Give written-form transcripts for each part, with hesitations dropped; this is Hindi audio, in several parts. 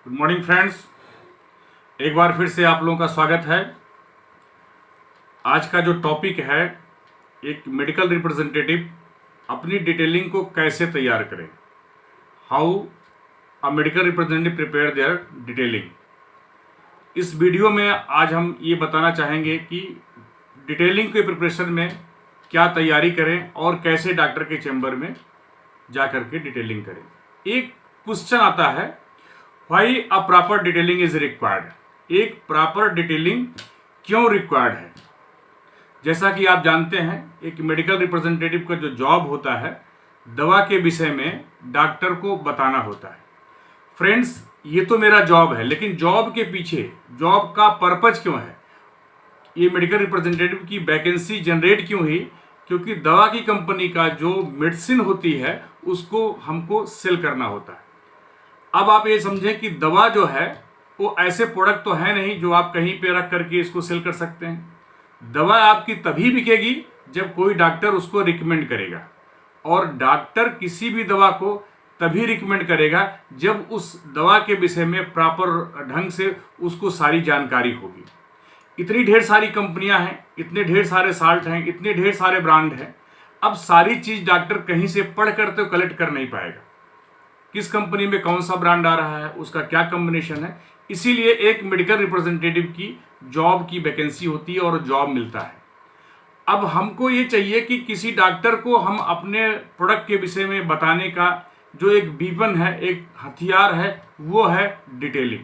गुड मॉर्निंग फ्रेंड्स, एक बार फिर से आप लोगों का स्वागत है। आज का जो टॉपिक है, एक मेडिकल रिप्रेजेंटेटिव अपनी डिटेलिंग को कैसे तैयार करें, how a medical representative prepare their detailing. इस वीडियो में आज हम ये बताना चाहेंगे कि डिटेलिंग के प्रिपरेशन में क्या तैयारी करें और कैसे डॉक्टर के चैम्बर में जा करके डिटेलिंग करें। एक क्वेश्चन आता है, why a proper detailing is required. एक प्रॉपर डिटेलिंग क्यों रिक्वायर्ड है। जैसा कि आप जानते हैं, एक मेडिकल रिप्रेजेंटेटिव का जो जॉब होता है, दवा के विषय में डॉक्टर को बताना होता है। फ्रेंड्स, ये तो मेरा जॉब है, लेकिन जॉब के पीछे जॉब का पर्पज क्यों है, ये मेडिकल रिप्रेजेंटेटिव की वैकेंसी जनरेट क्यों हुई, क्योंकि दवा की कंपनी का जो मेडिसिन होती है उसको हमको सेल करना होता है। अब आप ये समझें कि दवा जो है वो ऐसे प्रोडक्ट तो है नहीं जो आप कहीं पे रख करके इसको सेल कर सकते हैं। दवा आपकी तभी बिकेगी जब कोई डॉक्टर उसको रिकमेंड करेगा, और डॉक्टर किसी भी दवा को तभी रिकमेंड करेगा जब उस दवा के विषय में प्रॉपर ढंग से उसको सारी जानकारी होगी। इतनी ढेर सारी कंपनियां हैं, इतने ढेर सारे साल्ट हैं, इतने ढेर सारे ब्रांड हैं। अब सारी चीज डॉक्टर कहीं से पढ़ कर तो कलेक्ट कर नहीं पाएगा, किस कंपनी में कौन सा ब्रांड आ रहा है, उसका क्या कॉम्बिनेशन है। इसीलिए एक मेडिकल रिप्रेजेंटेटिव की जॉब की वैकेंसी होती है और जॉब मिलता है। अब हमको ये चाहिए कि किसी डॉक्टर को हम अपने प्रोडक्ट के विषय में बताने का जो एक वीपन है, एक हथियार है, वो है डिटेलिंग।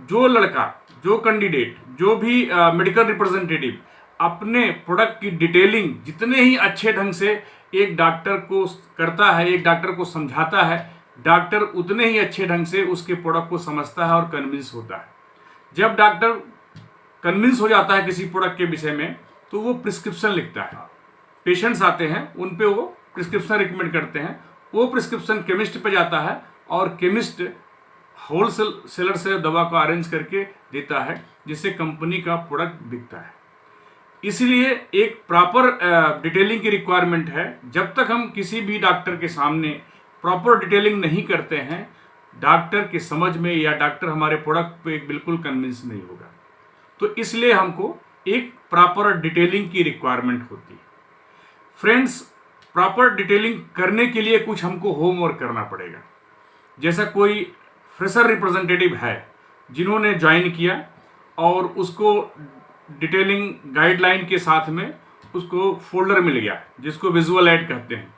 जो लड़का, जो कैंडिडेट, जो भी मेडिकल रिप्रेजेंटेटिव अपने प्रोडक्ट की डिटेलिंग जितने ही अच्छे ढंग से एक डॉक्टर को करता है, एक डॉक्टर को समझाता है, डॉक्टर उतने ही अच्छे ढंग से उसके प्रोडक्ट को समझता है और कन्विंस होता है। जब डॉक्टर कन्विंस हो जाता है किसी प्रोडक्ट के विषय में, तो वो प्रिस्क्रिप्शन लिखता है। पेशेंट्स आते हैं, उन पे वो प्रिस्क्रिप्शन रिकमेंड करते हैं। वो प्रिस्क्रिप्शन केमिस्ट पे जाता है और केमिस्ट होलसेल सेलर से दवा को अरेंज करके देता है, जिससे कंपनी का प्रोडक्ट बिकता है। इसलिए एक प्रॉपर डिटेलिंग की रिक्वायरमेंट है। जब तक हम किसी भी डॉक्टर के सामने प्रॉपर डिटेलिंग नहीं करते हैं, डॉक्टर के समझ में या डॉक्टर हमारे प्रोडक्ट पे बिल्कुल कन्विंस नहीं होगा। तो इसलिए हमको एक प्रॉपर डिटेलिंग की रिक्वायरमेंट होती है। फ्रेंड्स, प्रॉपर डिटेलिंग करने के लिए कुछ हमको होमवर्क करना पड़ेगा। जैसा कोई फ्रेशर रिप्रेजेंटेटिव है जिन्होंने ज्वाइन किया और उसको डिटेलिंग गाइडलाइन के साथ में उसको फोल्डर मिल गया जिसको विजुअल एड कहते हैं,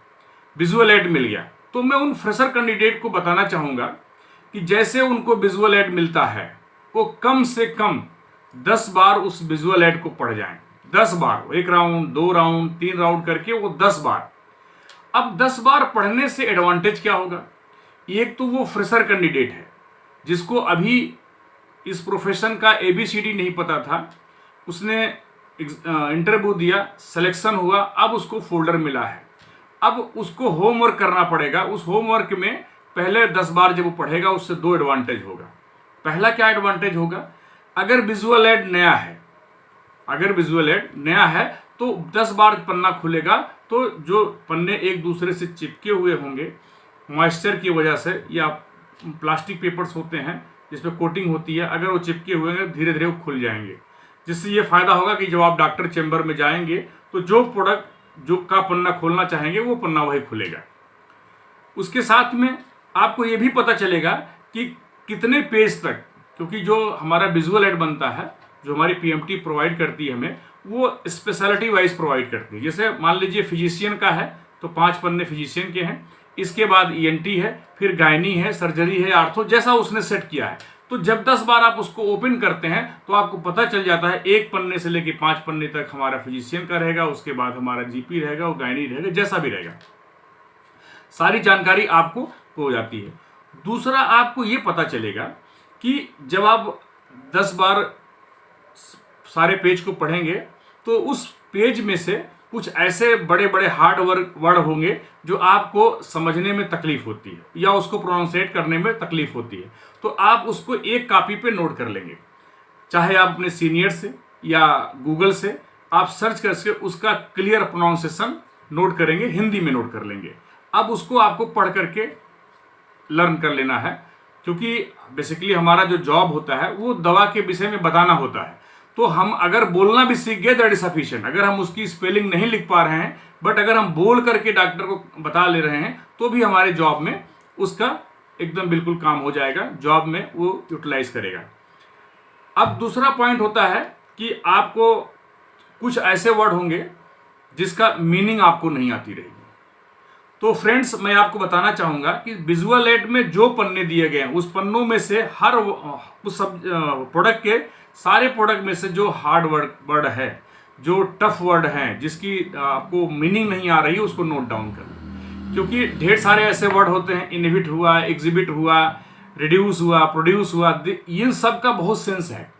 विजुअल एड मिल गया, तो मैं उन फ्रेशर कैंडिडेट को बताना चाहूँगा कि जैसे उनको विजुअल एड मिलता है, वो कम से कम 10 बार उस विजुअल एड को पढ़ जाएं। 10 बार, 1 राउंड, 2 राउंड, 3 राउंड करके वो 10 बार। अब 10 बार पढ़ने से एडवांटेज क्या होगा। एक तो वो फ्रेशर कैंडिडेट है जिसको अभी इस प्रोफेशन का ABCD नहीं पता था, उसने इंटरव्यू दिया, सिलेक्शन हुआ, अब उसको फोल्डर मिला है। अब उसको होमवर्क करना पड़ेगा। उस होमवर्क में पहले 10 बार जब वो पढ़ेगा, उससे 2 एडवांटेज होगा। पहला क्या एडवांटेज होगा, अगर विजुअल एड नया है, अगर विजुअल एड नया है तो 10 बार पन्ना खुलेगा तो जो पन्ने एक दूसरे से चिपके हुए होंगे मॉइस्चर की वजह से, या प्लास्टिक पेपर्स होते हैं जिसपे कोटिंग होती है, अगर वो चिपके हुए हैं धीरे धीरे वो खुल जाएंगे। जिससे ये फायदा होगा कि जब आप डॉक्टर चैम्बर में जाएंगे तो जो प्रोडक्ट जो का पन्ना खोलना चाहेंगे वो पन्ना वही खुलेगा। उसके साथ में आपको ये भी पता चलेगा कि कितने पेज तक, क्योंकि जो हमारा विजुअल एड बनता है, जो हमारी PMT प्रोवाइड करती है हमें, वो स्पेशलिटी वाइज प्रोवाइड करती है। जैसे मान लीजिए फिजिशियन का है तो 5 पन्ने फिजिशियन के हैं, इसके बाद ENT है, फिर गायनी है, सर्जरी है, आर्थो, जैसा उसने सेट किया है। तो जब 10 बार आप उसको ओपन करते हैं तो आपको पता चल जाता है 1 पन्ने से लेकर 5 पन्ने तक हमारा फिजिशियन का रहेगा, उसके बाद हमारा GP रहेगा, वो गायनी रहेगा, जैसा भी रहेगा, सारी जानकारी आपको हो जाती है। दूसरा, आपको ये पता चलेगा कि जब आप 10 बार सारे पेज को पढ़ेंगे तो उस पेज में से कुछ ऐसे बड़े बड़े हार्ड वर्ड होंगे जो आपको समझने में तकलीफ होती है या उसको प्रोनाउंसिएट करने में तकलीफ होती है, तो आप उसको एक कॉपी पे नोट कर लेंगे। चाहे आप अपने सीनियर से या गूगल से आप सर्च करके उसका क्लियर प्रोनाउंसिएशन नोट करेंगे, हिंदी में नोट कर लेंगे। अब उसको आपको पढ़ करके लर्न कर लेना है। क्योंकि बेसिकली हमारा जो जॉब होता है वो दवा के विषय में बताना होता है। तो हम अगर बोलना भी सीख गए दैट इज सफिशिएंट। अगर हम उसकी स्पेलिंग नहीं लिख पा रहे हैं बट अगर हम बोल करके डॉक्टर को बता ले रहे हैं तो भी हमारे जॉब में उसका एकदम बिल्कुल काम हो जाएगा, जॉब में वो यूटिलाइज करेगा। अब दूसरा पॉइंट होता है कि आपको कुछ ऐसे वर्ड होंगे जिसका मीनिंग आपको नहीं आती रहेगी। तो फ्रेंड्स, मैं आपको बताना चाहूंगा कि विजुअल एड में जो पन्ने दिए गए हैं उस पन्नों में से हर उस सब प्रोडक्ट के सारे प्रोडक्ट में से जो हार्ड वर्ड है, जो टफ वर्ड है, जिसकी आपको मीनिंग नहीं आ रही है, उसको नोट डाउन कर, क्योंकि ढेर सारे ऐसे वर्ड होते हैं, इनहिबिट हुआ, एग्जिबिट हुआ, रिड्यूस हुआ, प्रोड्यूस हुआ, इन सब का बहुत सेंस है।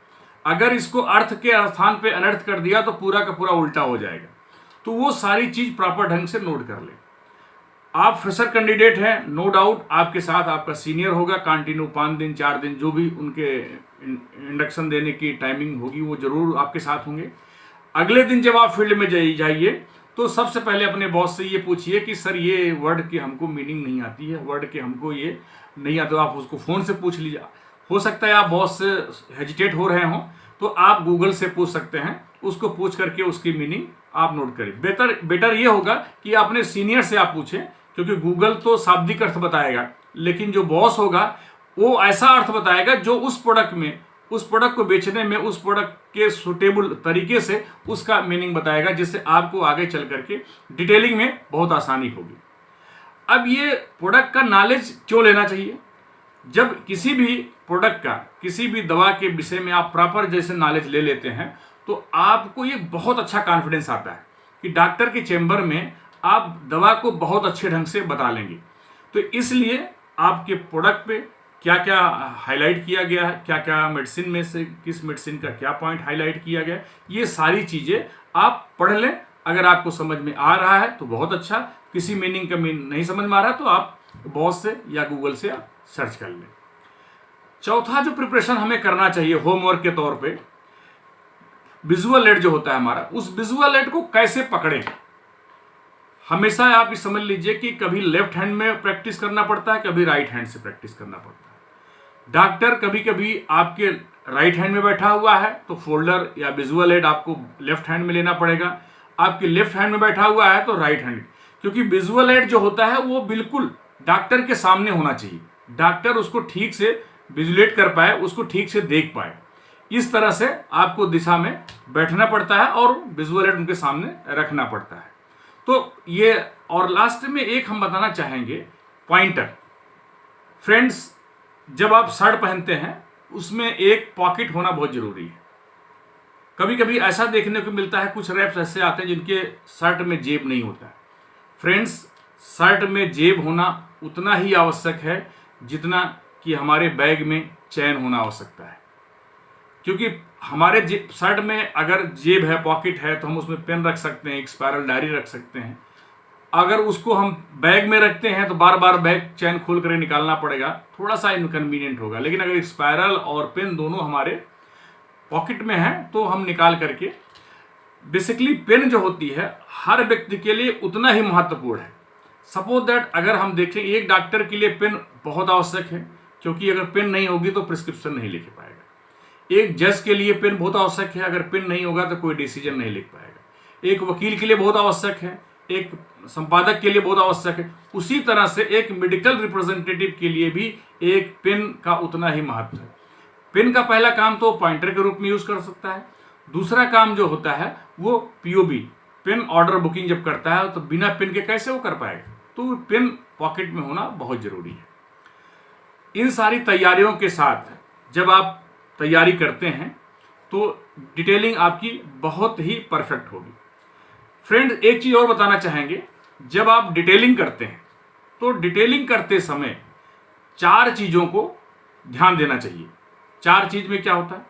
अगर इसको अर्थ के स्थान पे अनर्थ कर दिया तो पूरा का पूरा उल्टा हो जाएगा। तो वो सारी चीज प्रॉपर ढंग से नोट कर ले। आप फ्रेशर कैंडिडेट हैं, नो डाउट आपके साथ आपका सीनियर होगा, कंटिन्यू 5 दिन 4 दिन जो भी उनके इंडक्शन देने की टाइमिंग होगी वो जरूर आपके साथ होंगे। अगले दिन जब आप फील्ड में जाइए तो सबसे पहले अपने बॉस से ये पूछिए कि सर ये वर्ड की हमको मीनिंग नहीं आती है, वर्ड के हमको ये नहीं आता। तो आप उसको फ़ोन से पूछ लीजिए। हो सकता है आप बॉस से हेजिटेट हो रहे हों तो आप गूगल से पूछ सकते हैं, उसको पूछ करके उसकी मीनिंग आप नोट करें। बेटर ये होगा कि अपने सीनियर से आप पूछें, क्योंकि गूगल तो शाब्दिक अर्थ बताएगा लेकिन जो बॉस होगा वो ऐसा अर्थ बताएगा जो उस प्रोडक्ट को बेचने में, उस प्रोडक्ट के सुटेबल तरीके से उसका मीनिंग बताएगा, जिससे आपको आगे चल करके डिटेलिंग में बहुत आसानी होगी। अब ये प्रोडक्ट का नॉलेज क्यों लेना चाहिए? जब किसी भी प्रोडक्ट का, किसी भी दवा के विषय में आप प्रॉपर जैसे नॉलेज ले लेते हैं तो आपको ये बहुत अच्छा कॉन्फिडेंस आता है कि डॉक्टर के चैम्बर में आप दवा को बहुत अच्छे ढंग से बता लेंगे। तो इसलिए आपके प्रोडक्ट पे क्या क्या हाईलाइट किया गया है, क्या क्या मेडिसिन में से किस मेडिसिन का क्या पॉइंट हाईलाइट किया गया, ये सारी चीज़ें आप पढ़ लें। अगर आपको समझ में आ रहा है तो बहुत अच्छा, किसी मीनिंग का नहीं समझ में आ रहा तो आप बॉस से या गूगल से आप सर्च कर लें। चौथा जो प्रिपरेशन हमें करना चाहिए होमवर्क के तौर पे, विजुअल एड जो होता है हमारा, उस विजुअल एड को कैसे पकड़ें। हमेशा आप ये समझ लीजिए कि कभी लेफ्ट हैंड में प्रैक्टिस करना पड़ता है, कभी राइट हैंड से प्रैक्टिस करना पड़ता है। डॉक्टर कभी कभी आपके राइट हैंड में बैठा हुआ है तो फोल्डर या विजुअल एड आपको लेफ्ट हैंड में लेना पड़ेगा। आपके लेफ्ट हैंड में बैठा हुआ है तो राइट हैंड, क्योंकि विजुअल एड जो होता है वो बिल्कुल डॉक्टर के सामने होना चाहिए, डॉक्टर उसको ठीक से विजुलेट कर पाए, उसको ठीक से देख पाए। इस तरह से आपको दिशा में बैठना पड़ता है और विजुअल एड उनके सामने रखना पड़ता है। तो ये, और लास्ट में एक हम बताना चाहेंगे पॉइंटर। फ्रेंड्स, जब आप शर्ट पहनते हैं उसमें एक पॉकेट होना बहुत जरूरी है। कभी कभी ऐसा देखने को मिलता है, कुछ रैप्स ऐसे आते हैं जिनके शर्ट में जेब नहीं होता है। फ्रेंड्स, शर्ट में जेब होना उतना ही आवश्यक है जितना कि हमारे बैग में चैन होना आवश्यकता है। क्योंकि हमारे शर्ट में अगर जेब है, पॉकेट है, तो हम उसमें पेन रख सकते हैं, एक स्पायरल डायरी रख सकते हैं। अगर उसको हम बैग में रखते हैं तो बार बार बैग चैन खोल कर निकालना पड़ेगा, थोड़ा सा इनकन्वीनियंट होगा। लेकिन अगर स्पायरल और पेन दोनों हमारे पॉकेट में है तो हम निकाल करके, बेसिकली पेन जो होती है हर व्यक्ति के लिए उतना ही महत्वपूर्ण है। सपोज दैट अगर हम देखें, एक डॉक्टर के लिए पेन बहुत आवश्यक है, क्योंकि अगर पेन नहीं होगी तो प्रिस्क्रिप्शन नहीं लिख पाएगा। एक जज के लिए पेन बहुत आवश्यक है, अगर पेन नहीं होगा तो कोई डिसीजन नहीं लिख पाएगा। एक वकील के लिए बहुत आवश्यक है, एक संपादक के लिए बहुत आवश्यक है। उसी तरह से एक मेडिकल रिप्रेजेंटेटिव के लिए भी एक पेन का उतना ही महत्व है। पेन का पहला काम तो पॉइंटर के रूप में यूज कर सकता है। दूसरा काम जो होता है वो पीओबी, पेन ऑर्डर बुकिंग जब करता है तो बिना पेन के कैसे वो कर पाएगा, तो पेन पॉकेट में होना बहुत जरूरी है। इन सारी तैयारियों के साथ जब आप तैयारी करते हैं तो डिटेलिंग आपकी बहुत ही परफेक्ट होगी। फ्रेंड्स, एक चीज और बताना चाहेंगे, जब आप डिटेलिंग करते हैं तो डिटेलिंग करते समय 4 चीजों को ध्यान देना चाहिए। 4 चीज में क्या होता है?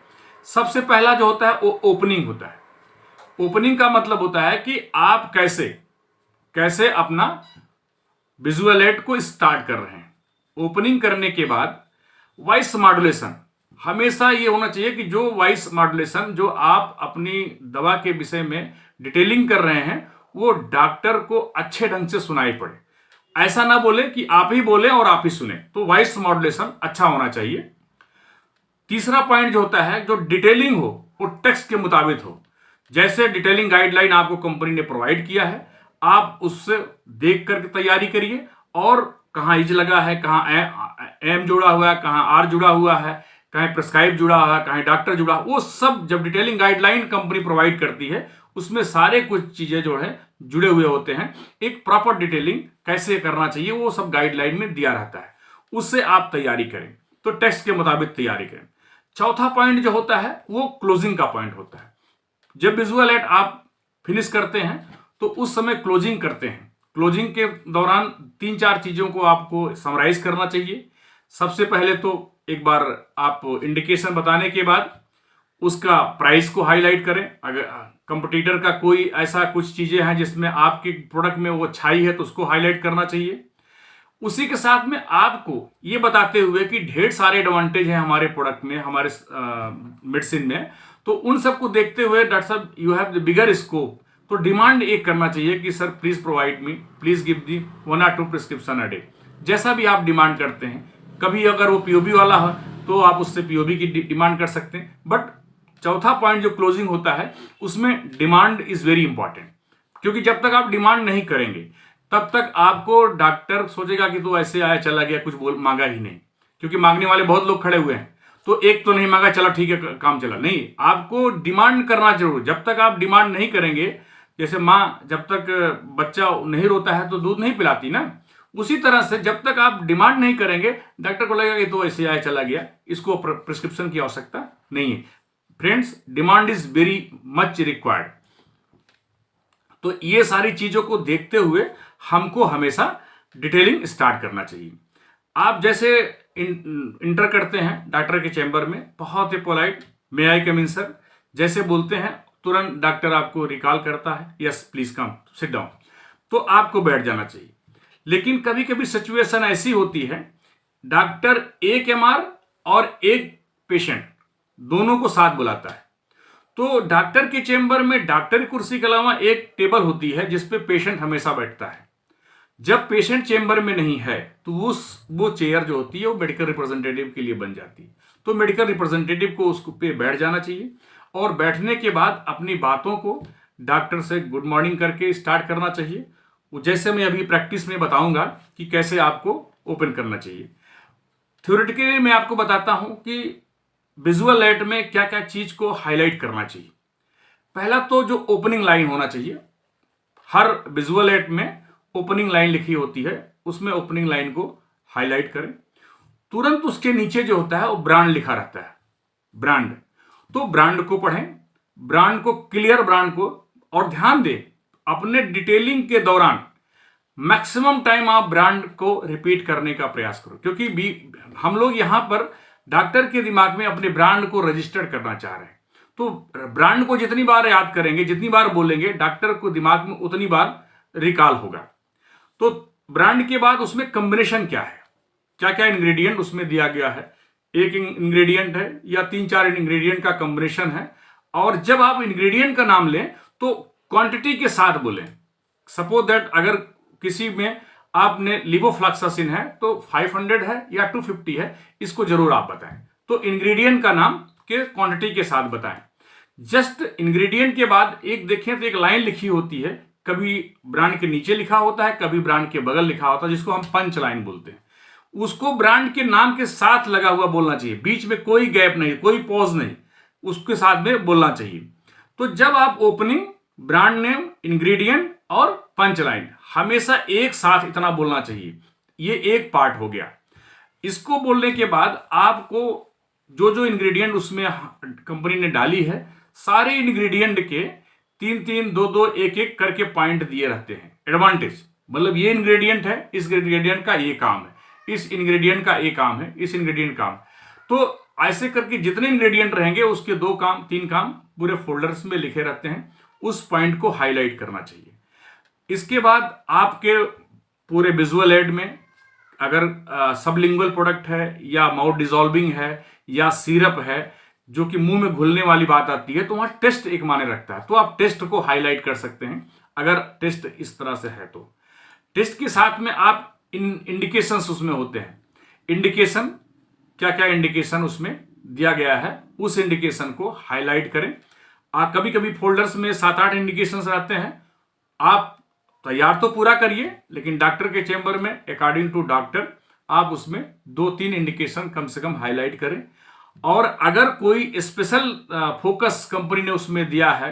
सबसे पहला जो होता है वो ओपनिंग होता है। ओपनिंग का मतलब होता है कि आप कैसे अपना विजुअल एड को स्टार्ट कर रहे हैं। ओपनिंग करने के बाद वॉइस मॉड्यूलेशन, हमेशा ये होना चाहिए कि जो वॉइस मॉड्यूलेशन जो आप अपनी दवा के विषय में डिटेलिंग कर रहे हैं वो डॉक्टर को अच्छे ढंग से सुनाई पड़े। ऐसा ना बोले कि आप ही बोले और आप ही सुने, तो वॉइस मॉड्यूलेशन अच्छा होना चाहिए। तीसरा पॉइंट जो होता है, जो डिटेलिंग हो वो टेक्स्ट के मुताबिक हो। जैसे डिटेलिंग गाइडलाइन आपको कंपनी ने प्रोवाइड किया है, आप उससे देख करके तैयारी करिए, और कहाँ इज लगा है, कहाँ एम जुड़ा हुआ है, कहाँ आर जुड़ा हुआ है, कहीं प्रिस्क्राइब जुड़ा हुआ है, कहीं डॉक्टर जुड़ा, वो सब जब डिटेलिंग गाइडलाइन कंपनी प्रोवाइड करती है उसमें सारे कुछ चीजें जो है जुड़े हुए होते हैं। एक प्रॉपर डिटेलिंग कैसे करना चाहिए वो सब गाइडलाइन में दिया रहता है, उससे आप तैयारी करें, तो टेक्स्ट के मुताबिक तैयारी करें। चौथा पॉइंट जो होता है वो क्लोजिंग का पॉइंट होता है। जब विजुअल एड आप फिनिश करते हैं तो उस समय क्लोजिंग करते हैं। क्लोजिंग के दौरान 3-4 चीजों को आपको समराइज करना चाहिए। सबसे पहले तो एक बार आप इंडिकेशन बताने के बाद उसका प्राइस को हाईलाइट करें। अगर कंपटीटर का कोई ऐसा कुछ चीजें हैं जिसमें आपके प्रोडक्ट में वो छाई है तो उसको हाईलाइट करना चाहिए। उसी के साथ में आपको ये बताते हुए कि ढेर सारे एडवांटेज हैं हमारे प्रोडक्ट में, हमारे मेडिसिन में, तो उन सबको देखते हुए डॉक्टर साहब you have the bigger scope, तो डिमांड एक करना चाहिए कि sir please provide me, please give the 1 or 2 prescription a day. जैसा भी आप डिमांड करते हैं, कभी अगर वो पीओबी वाला है तो आप उससे पीओबी की डिमांड कर सकते हैं। बट चौथा पॉइंट जो क्लोजिंग होता है उसमें डिमांड इज वेरी इंपॉर्टेंट, क्योंकि जब तक आप डिमांड नहीं करेंगे तब तक आपको डॉक्टर सोचेगा कि तो ऐसे आया चला गया, कुछ बोल मांगा ही नहीं, क्योंकि मांगने वाले बहुत लोग खड़े हुए हैं, तो एक तो नहीं मांगा चलो ठीक है काम चला। नहीं, आपको डिमांड करना जरूर। जब तक आप डिमांड नहीं करेंगे, जैसे माँ जब तक बच्चा नहीं रोता है तो दूध नहीं पिलाती ना, उसी तरह से जब तक आप डिमांड नहीं करेंगे डॉक्टर को लगेगा कि तो ऐसे आया चला गया, इसको प्रिस्क्रिप्शन की आवश्यकता नहीं है। Friends, demand is very much required. तो ये सारी चीजों को देखते हुए हमको हमेशा डिटेलिंग स्टार्ट करना चाहिए। आप जैसे इंटर करते हैं डॉक्टर के चैम्बर में, बहुत ही पोलाइट, मे आई कम इन सर जैसे बोलते हैं, तुरंत डॉक्टर आपको रिकॉल करता है, yes please come sit down, तो आपको बैठ जाना चाहिए। लेकिन कभी कभी सिचुएशन ऐसी होती है, डॉक्टर एक एमआर और एक पेशेंट दोनों को साथ बुलाता है, तो डॉक्टर के चेंबर में डॉक्टर की कुर्सी के अलावा एक टेबल होती है जिसपे पेशेंट हमेशा बैठता है। जब पेशेंट चेंबर में नहीं है तो वो चेयर जो होती है वो मेडिकल रिप्रेजेंटेटिव के लिए बन जाती है, तो मेडिकल रिप्रेजेंटेटिव को उस पे बैठ जाना चाहिए, और बैठने के बाद अपनी बातों को डॉक्टर से गुड मॉर्निंग करके स्टार्ट करना चाहिए। वो जैसे मैं अभी प्रैक्टिस में बताऊंगा कि कैसे आपको ओपन करना चाहिए। थ्योरेटिकली मैं आपको बताता हूं कि विजुअल एड में क्या क्या चीज को हाईलाइट करना चाहिए। पहला तो जो ओपनिंग लाइन होना चाहिए, हर विजुअल एड में ओपनिंग लाइन लिखी होती है, उसमें ओपनिंग लाइन को हाईलाइट करें। तुरंत उसके नीचे जो होता है वो ब्रांड लिखा रहता है, ब्रांड, तो ब्रांड को पढ़ें, ब्रांड को क्लियर, ब्रांड को, और ध्यान दें अपने डिटेलिंग के दौरान मैक्सिमम टाइम आप ब्रांड को रिपीट करने का प्रयास करो, क्योंकि हम लोग यहां पर डॉक्टर के दिमाग में अपने ब्रांड को रजिस्टर्ड करना चाह रहे हैं। तो ब्रांड को जितनी बार याद करेंगे, जितनी बार बोलेंगे, डॉक्टर को दिमाग में उतनी बार रिकॉल होगा। तो ब्रांड के बाद उसमें कॉम्बिनेशन क्या है, क्या क्या इंग्रेडिएंट उसमें दिया गया है, एक इंग्रेडिएंट है या 3-4 इंग्रेडिएंट का कॉम्बिनेशन है, और जब आप इंग्रेडिएंट का नाम लें तो क्वांटिटी के साथ बोलें। सपोज दैट अगर किसी में आपने लिवोफ्लॉक्सासिन है तो 500 है या 250 है, इसको जरूर आप बताएं, तो इंग्रेडिएंट का नाम के क्वांटिटी के साथ बताएं। जस्ट इंग्रेडिएंट के बाद एक देखें तो एक लाइन लिखी होती है, कभी ब्रांड के नीचे लिखा होता है, कभी ब्रांड के बगल लिखा होता है, जिसको हम पंच लाइन बोलते हैं। उसको ब्रांड के नाम के साथ लगा हुआ बोलना चाहिए, बीच में कोई गैप नहीं, कोई पॉज नहीं, उसके साथ में बोलना चाहिए। तो जब आप ओपनिंग, ब्रांड नेम, इंग्रेडिएंट और पंच लाइन हमेशा एक साथ इतना बोलना चाहिए। ये एक पार्ट हो गया। इसको बोलने के बाद आपको जो जो इंग्रेडिएंट उसमें कंपनी ने डाली है, सारे इंग्रेडिएंट के 3-3, 2-2, 1-1 करके पॉइंट दिए रहते हैं। एडवांटेज मतलब ये इंग्रेडिएंट है, इस इंग्रेडिएंट का ये काम है, इस इंग्रेडिएंट का एक काम है, इस इंग्रेडिएंट काम। तो ऐसे करके जितने इंग्रेडिएंट रहेंगे उसके 2 काम 3 काम पूरे फोल्डर्स में लिखे रहते हैं, उस पॉइंट को हाईलाइट करना चाहिए। इसके बाद आपके पूरे विजुअल एड में अगर सबलिंगुअल प्रोडक्ट है या माउथ डिजॉल्विंग है या सिरप है जो कि मुंह में घुलने वाली बात आती है, तो वहां टेस्ट एक माने रखता है, तो आप टेस्ट को हाईलाइट कर सकते हैं अगर टेस्ट इस तरह से है। तो टेस्ट के साथ में आप इंडिकेशंस उसमें होते हैं। इंडिकेशन क्या क्या इंडिकेशन उसमें दिया गया है, उस इंडिकेशन को हाईलाइट करें। कभी कभी फोल्डर्स में 7-8 इंडिकेशंस रहते हैं। आप तैयार तो पूरा करिए, लेकिन डॉक्टर के चेंबर में अकॉर्डिंग टू डॉक्टर आप उसमें 2-3 इंडिकेशन कम से कम हाईलाइट करें। और अगर कोई स्पेशल फोकस कंपनी ने उसमें दिया है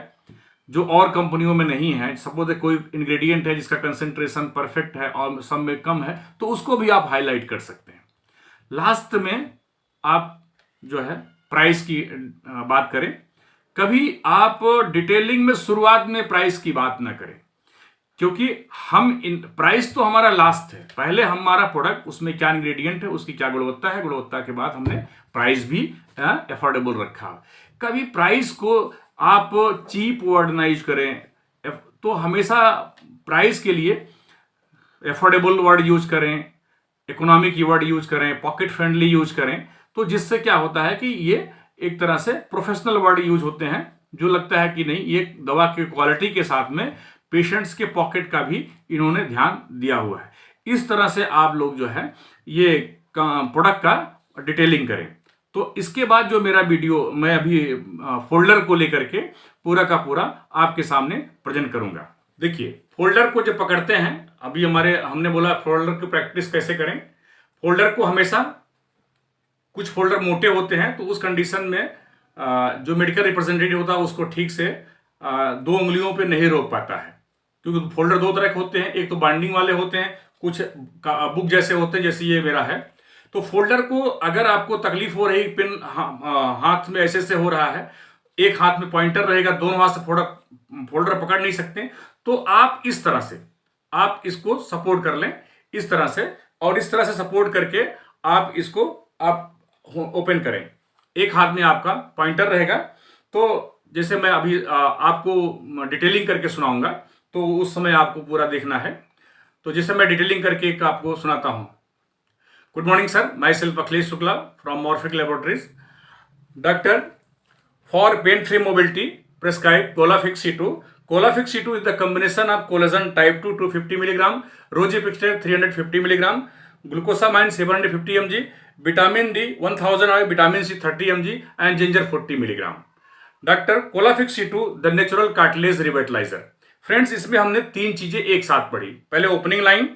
जो और कंपनियों में नहीं है, सपोज कोई इंग्रेडिएंट है जिसका कंसेंट्रेशन परफेक्ट है और सब में कम है, तो उसको भी आप हाईलाइट कर सकते हैं। लास्ट में आप जो है प्राइस की बात करें। कभी आप डिटेलिंग में शुरुआत में प्राइस की बात ना करें, क्योंकि हम प्राइस तो हमारा लास्ट है। पहले हमारा प्रोडक्ट उसमें क्या इंग्रेडिएंट है, उसकी क्या गुणवत्ता है, गुणवत्ता के बाद हमने प्राइस भी अफोर्डेबल रखा। कभी प्राइस को आप चीप वर्ड ना यूज करें, तो हमेशा प्राइस के लिए अफोर्डेबल वर्ड यूज करें, इकोनॉमिक वर्ड यूज करें, पॉकेट फ्रेंडली यूज करें। तो जिससे क्या होता है कि ये एक तरह से प्रोफेशनल वर्ड यूज होते हैं, जो लगता है कि नहीं ये दवा की क्वालिटी के साथ में पेशेंट्स के पॉकेट का भी इन्होंने ध्यान दिया हुआ है। इस तरह से आप लोग जो है ये प्रोडक्ट का डिटेलिंग करें। तो इसके बाद जो मेरा वीडियो मैं अभी फोल्डर को लेकर के पूरा का पूरा आपके सामने प्रेजेंट करूंगा। देखिए, फोल्डर को जब पकड़ते हैं, अभी हमने बोला फोल्डर की प्रैक्टिस कैसे करें। फोल्डर को हमेशा, कुछ फोल्डर मोटे होते हैं तो उस कंडीशन में जो मेडिकल रिप्रेजेंटेटिव होता है उसको ठीक से 2 उंगलियों पे नहीं रोक पाता है, क्योंकि फोल्डर 2 तरह के होते हैं। एक तो बाइंडिंग वाले होते हैं, कुछ बुक जैसे होते हैं, जैसे ये मेरा है। तो फोल्डर को अगर आपको तकलीफ हो रही, पेन हाथ में ऐसे हो रहा है, एक हाथ में पॉइंटर रहेगा, दोनों हाथ से फोल्डर पकड़ नहीं सकते, तो आप इस तरह से आप इसको सपोर्ट कर लें, इस तरह से, और इस तरह से सपोर्ट करके आप इसको आप ओपन करें। एक हाथ में आपका पॉइंटर रहेगा। तो जैसे मैं अभी आपको डिटेलिंग करके सुनाऊंगा, तो उस समय आपको पूरा देखना है। तो जैसे मैं डिटेलिंग करके एक आपको सुनाता हूं। Good morning sir, myself Akhilesh Shukla from Morphic laboratories. Doctor, for pain free mobility prescribe Colafix C2. Colavix C2 is the combination of collagen type 2 250 mg, Rosipixtate 350 mg, glucosamine 750 mg, vitamin D 1000 और vitamin C 30 mg and ginger 40 mg. Doctor, Colavix C2 the natural cartilage revitalizer. Friends, इसमें हमने 3 चीजें एक साथ पढ़ी। पहले ओपनिंग लाइन,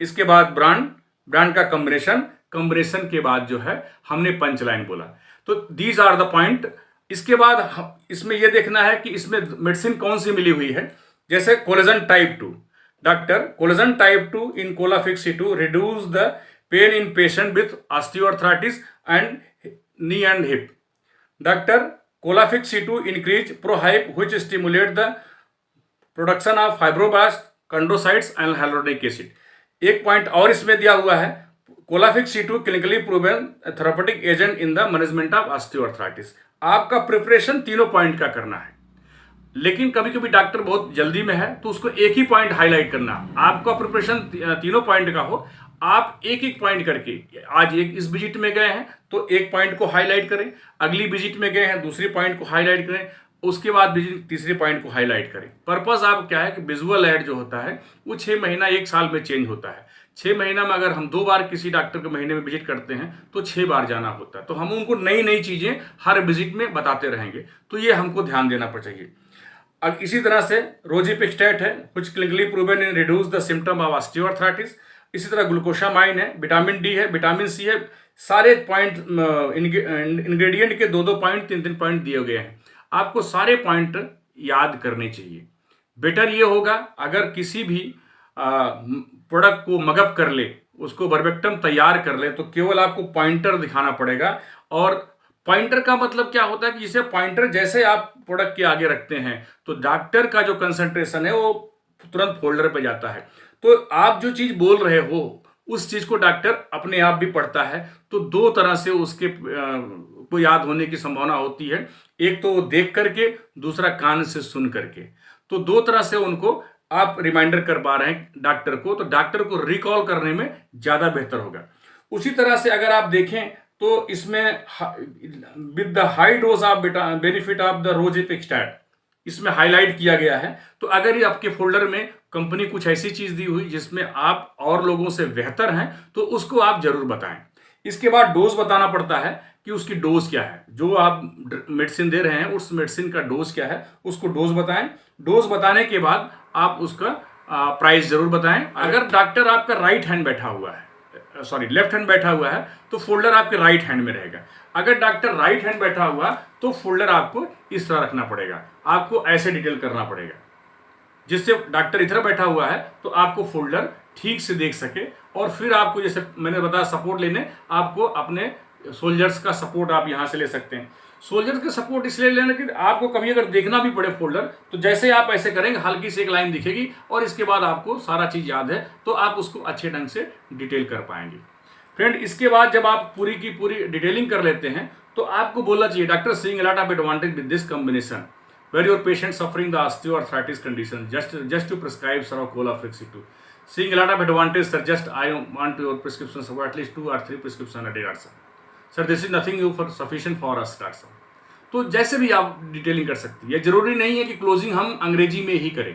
इसके बाद ब्रांड का कॉम्बिनेशन के बाद जो है हमने पंच लाइन बोला। तो दीज आर द पॉइंट। इसके बाद इसमें यह देखना है कि इसमें मेडिसिन कौन सी मिली हुई है। जैसे collagen type 2, doctor, collagen type 2 in Colafix C2 reduce the pain in patient with osteoarthritis and knee and hip. Doctor, Colafix C2 increase प्रोहाइप which stimulate the production of fibroblast, chondrocytes and hyaluronic acid. एक पॉइंट और इसमें दिया हुआ है, Colafix C2 clinically proven therapeutic agent in the management of osteoarthritis. आपका प्रिपरेशन तीनों पॉइंट का करना है, लेकिन कभी कभी डॉक्टर बहुत जल्दी में है तो उसको एक ही पॉइंट हाईलाइट करना। आपका प्रिपरेशन तीनों पॉइंट का हो, आप एक एक पॉइंट करके, आज इस विजिट में गए हैं तो एक पॉइंट को हाईलाइट करें, अगली विजिट में गए हैं दूसरी पॉइंट को हाईलाइट करें, उसके बाद विजिट तीसरी पॉइंट को हाईलाइट करें। पर्पस आप क्या है कि विजुअल एड जो होता है वो 6 महीना 1 साल में चेंज होता है। 6 महीना में अगर हम 2 बार किसी डॉक्टर के महीने में विजिट करते हैं तो 6 बार जाना होता है। तो हम उनको नई नई चीजें हर विजिट में बताते रहेंगे, तो ये हमको ध्यान देना चाहिए। अब इसी तरह से रोजिपिक्स्टेट है, कुछ clinically proven in reduce the symptom of osteoarthritis. इसी तरह ग्लूकोसामाइन है, विटामिन डी है, विटामिन सी है। सारे पॉइंट इंग्रेडिएंट के 2-2 पॉइंट 3-3 पॉइंट दिए गए हैं, आपको सारे पॉइंट याद करने चाहिए। बेटर ये होगा अगर किसी भी प्रोडक्ट को मगअप कर ले, उसको वर्बेक्टम तैयार कर ले, तो केवल आपको पॉइंटर दिखाना पड़ेगा। और पॉइंटर का मतलब क्या होता है कि जिसे पॉइंटर जैसे आप प्रोडक्ट के आगे रखते हैं तो डॉक्टर का जो कंसंट्रेशन है वो तुरंत फोल्डर पे जाता है। तो आप जो चीज बोल रहे हो उस चीज को डॉक्टर अपने आप भी पढ़ता है। तो 2 तरह से उसके को याद होने की संभावना होती है, एक तो वो देख करके, दूसरा कान से सुन करके। तो 2 तरह से उनको आप रिमाइंडर कर पा रहे हैं डॉक्टर को, तो डॉक्टर को रिकॉल करने में ज्यादा बेहतर होगा। उसी तरह से अगर आप देखें तो इसमें with the high dose of benefit of the रोजिपिक्स्टेट, इसमें हाईलाइट किया गया है। तो अगर ये आपके फोल्डर में कंपनी कुछ ऐसी चीज़ दी हुई जिसमें आप और लोगों से बेहतर हैं तो उसको आप जरूर बताएं। इसके बाद डोज बताना पड़ता है कि उसकी डोज क्या है, जो आप मेडिसिन दे रहे हैं उस मेडिसिन का डोज क्या है, उसको डोज बताएं। डोज बताने के बाद आप उसका प्राइस जरूर बताएं। अगर डॉक्टर आपका राइट हैंड बैठा हुआ है, लेफ्ट हैंड बैठा हुआ है, तो फोल्डर आपके राइट हैंड में रहेगा। अगर डॉक्टर राइट हैंड बैठा हुआ तो फोल्डर आपको इस तरह रखना पड़ेगा, आपको ऐसे डिटेल करना पड़ेगा जिससे डॉक्टर इधर बैठा हुआ है तो आपको फोल्डर ठीक से देख सके। और फिर आपको, जैसे मैंने बताया, सपोर्ट लेने, आपको अपने सोल्जर्स का सपोर्ट आप यहाँ से ले सकते हैं। सोल्जर्स का सपोर्ट इसलिए लेना कि आपको कभी अगर देखना भी पड़े फोल्डर, तो जैसे आप ऐसे करेंगे हल्की सी एक लाइन दिखेगी और इसके बाद आपको सारा चीज़ याद है, तो आप उसको अच्छे ढंग से डिटेल कर पाएंगे। फ्रेंड, इसके बाद जब आप पूरी की पूरी डिटेलिंग कर लेते हैं तो आपको बोलना चाहिए, doctor seeing a lot of advantage with this combination where your patient suffering the osteoarthritis condition just to prescribe Seroquel Flexi 2. Seeing a lot of advantage, sir. Just I want your prescriptions of at least 2 or 3 prescription a day, sir. Sir, this is nothing for sufficient for us, sir. तो जैसे भी आप डिटेलिंग कर सकती है। जरूरी नहीं है कि क्लोजिंग हम अंग्रेजी में ही करें,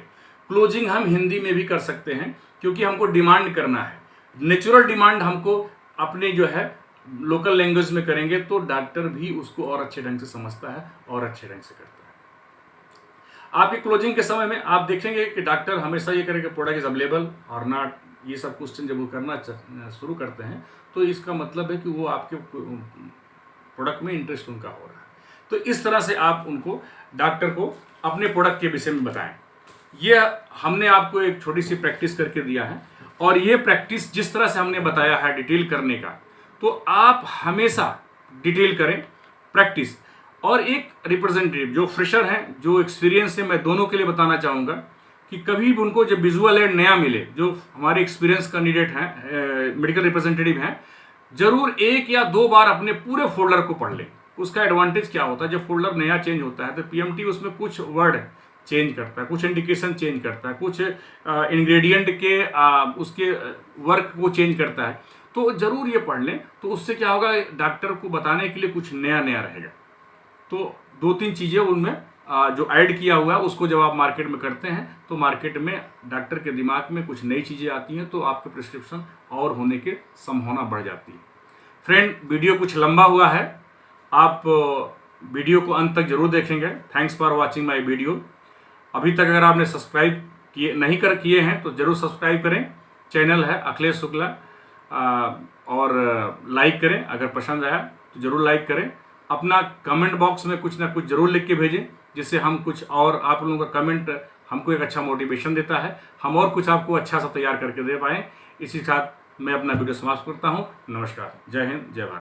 क्लोजिंग हम हिंदी में भी कर सकते हैं, क्योंकि हमको डिमांड करना है। नेचुरल डिमांड हमको अपने जो है लोकल लैंग्वेज में करेंगे तो डॉक्टर भी उसको और अच्छे ढंग से समझता है और अच्छे ढंग से करता है। आपकी क्लोजिंग के समय में आप देखेंगे कि डॉक्टर हमेशा ये करेगा प्रोडक्ट इज अवेलेबल और नॉट, ये सब क्वेश्चन जब वो करना शुरू करते हैं तो इसका मतलब है कि वो आपके प्रोडक्ट में इंटरेस्ट उनका हो रहा है। तो इस तरह से आप उनको, डॉक्टर को, अपने प्रोडक्ट के विषय में बताएं। ये हमने आपको एक छोटी सी प्रैक्टिस करके दिया है, और ये प्रैक्टिस जिस तरह से हमने बताया है डिटेल करने का, तो आप हमेशा डिटेल करें, प्रैक्टिस। और एक रिप्रेजेंटेटिव जो फ्रेशर हैं, जो एक्सपीरियंस है, मैं दोनों के लिए बताना चाहूँगा कि कभी भी उनको जब विजुअल एड नया मिले, जो हमारे एक्सपीरियंस कैंडिडेट हैं, मेडिकल रिप्रेजेंटेटिव हैं, जरूर 1 या 2 बार अपने पूरे फोल्डर को पढ़ लें। उसका एडवांटेज क्या होता है, जब फोल्डर नया चेंज होता है तो पीएमटी उसमें कुछ वर्ड चेंज करता है, कुछ इंडिकेशन चेंज करता है, कुछ इंग्रेडिएंट के उसके वर्क को चेंज करता है। तो जरूर ये पढ़ लें, तो उससे क्या होगा, डॉक्टर को बताने के लिए कुछ नया नया रहेगा। तो 2-3 चीज़ें उनमें जो ऐड किया हुआ है उसको जब आप मार्केट में करते हैं तो मार्केट में डॉक्टर के दिमाग में कुछ नई चीज़ें आती हैं, तो आपके प्रिस्क्रिप्शन और होने के संभावना बढ़ जाती है। फ्रेंड, वीडियो कुछ लंबा हुआ है, आप वीडियो को अंत तक जरूर देखेंगे। Thanks for watching my video. अभी तक अगर आपने सब्सक्राइब किए हैं तो जरूर सब्सक्राइब करें। चैनल है अखिलेश शुक्ला, और लाइक करें, अगर पसंद आया तो जरूर लाइक करें। अपना कमेंट बॉक्स में कुछ ना कुछ जरूर लिख के भेजें, जिससे हम कुछ और, आप लोगों का कमेंट हमको एक अच्छा मोटिवेशन देता है, हम और कुछ आपको अच्छा सा तैयार करके दे पाएँ। इसी साथ मैं अपना वीडियो समाप्त करता हूँ। नमस्कार, जय हिंद, जय भारत।